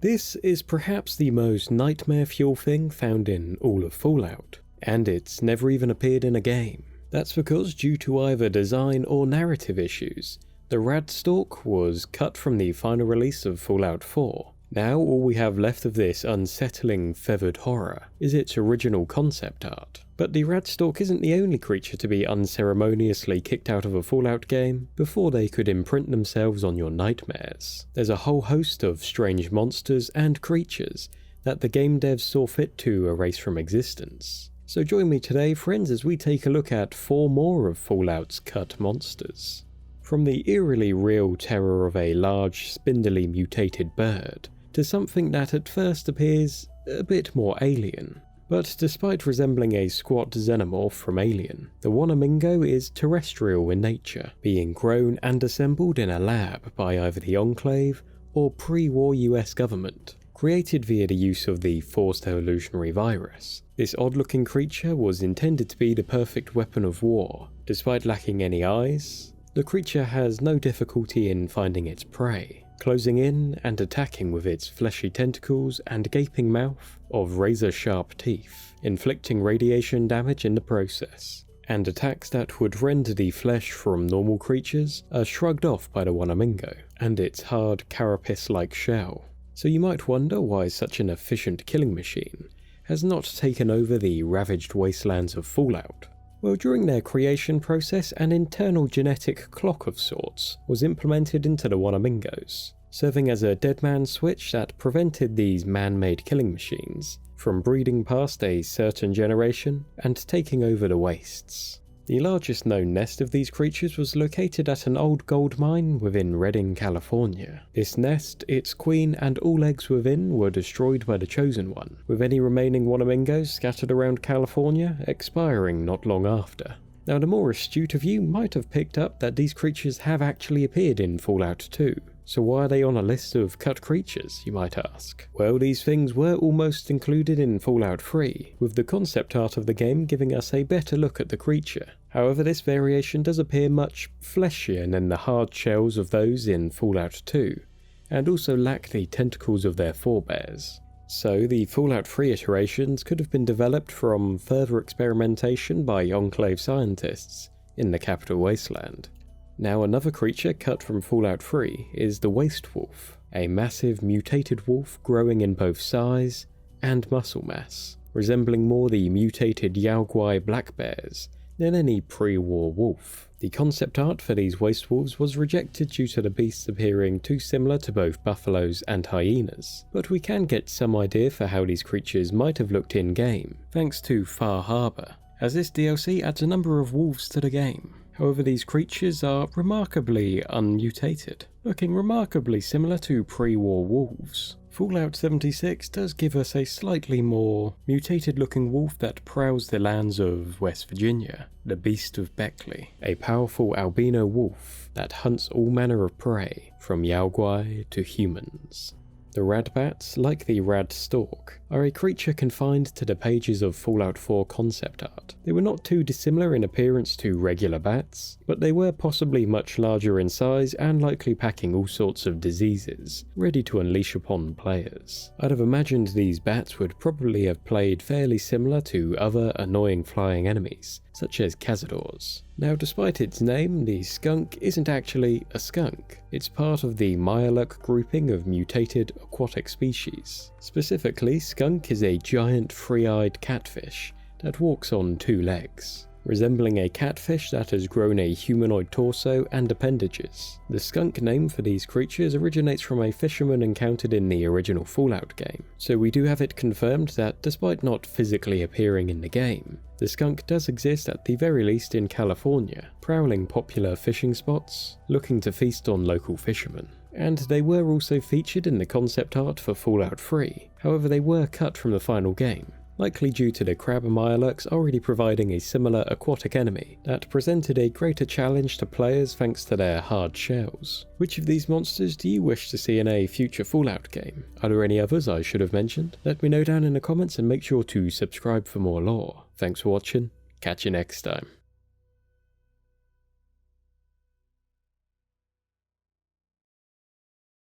This is perhaps the most nightmare fuel thing found in all of Fallout, and it's never even appeared in a game. That's because due to either design or narrative issues, the Radstork was cut from the final release of Fallout 4. Now all we have left of this unsettling feathered horror is its original concept art. But the Radstork isn't the only creature to be unceremoniously kicked out of a Fallout game before they could imprint themselves on your nightmares. There's a whole host of strange monsters and creatures that the game devs saw fit to erase from existence. So join me today, friends, as we take a look at 4 more of Fallout's cut monsters. From the eerily real terror of a large, spindly mutated bird, to something that at first appears a bit more alien. But despite resembling a squat xenomorph from Alien, the Wanamingo is terrestrial in nature, being grown and assembled in a lab by either the Enclave or pre-war US government, created via the use of the forced evolutionary virus. This odd-looking creature was intended to be the perfect weapon of war. Despite lacking any eyes, the creature has no difficulty in finding its prey, closing in and attacking with its fleshy tentacles and gaping mouth of razor-sharp teeth, inflicting radiation damage in the process. And attacks that would render the flesh from normal creatures are shrugged off by the Wanamingo and its hard carapace-like shell. So you might wonder why such an efficient killing machine has not taken over the ravaged wastelands of Fallout. Well, during their creation process, an internal genetic clock of sorts was implemented into the Wanamingos, serving as a dead man switch that prevented these man-made killing machines from breeding past a certain generation and taking over the wastes. The largest known nest of these creatures was located at an old gold mine within Redding, California. This nest, its queen, and all eggs within were destroyed by the Chosen One, with any remaining Wanamingos scattered around California expiring not long after. Now, the more astute of you might have picked up that these creatures have actually appeared in Fallout 2. So why are they on a list of cut creatures, you might ask? Well, these things were almost included in Fallout 3, with the concept art of the game giving us a better look at the creature. However, this variation does appear much fleshier than the hard shells of those in Fallout 2, and also lack the tentacles of their forebears. So the Fallout 3 iterations could have been developed from further experimentation by Enclave scientists in the Capital Wasteland. Now, another creature cut from Fallout 3 is the Wastewolf, a massive mutated wolf growing in both size and muscle mass, resembling more the mutated Yaoguai black bears than any pre-war wolf. The concept art for these Wastewolves was rejected due to the beasts appearing too similar to both buffaloes and hyenas, but we can get some idea for how these creatures might have looked in-game, thanks to Far Harbor, as this DLC adds a number of wolves to the game. However, these creatures are remarkably unmutated, looking remarkably similar to pre-war wolves. Fallout 76 does give us a slightly more mutated looking wolf that prowls the lands of West Virginia, the Beast of Beckley, a powerful albino wolf that hunts all manner of prey, from Yaoguai to humans. The Radbats, like the Radstork, are a creature confined to the pages of Fallout 4 concept art. They were not too dissimilar in appearance to regular bats, but they were possibly much larger in size and likely packing all sorts of diseases, ready to unleash upon players. I'd have imagined these bats would probably have played fairly similar to other annoying flying enemies, such as Cazadors. Now, despite its name, the skunk isn't actually a skunk. It's part of the Myrloc grouping of mutated aquatic species. Specifically, skunk is a giant free-eyed catfish that walks on 2 legs. Resembling a catfish that has grown a humanoid torso and appendages. The skunk name for these creatures originates from a fisherman encountered in the original Fallout game, so we do have it confirmed that despite not physically appearing in the game, the skunk does exist at the very least in California, prowling popular fishing spots, looking to feast on local fishermen. And they were also featured in the concept art for Fallout 3, however they were cut from the final game, likely due to the crab Myrlocs already providing a similar aquatic enemy that presented a greater challenge to players thanks to their hard shells. Which of these monsters do you wish to see in a future Fallout game? Are there any others I should have mentioned? Let me know down in the comments and make sure to subscribe for more lore. Thanks for watching, catch you next time.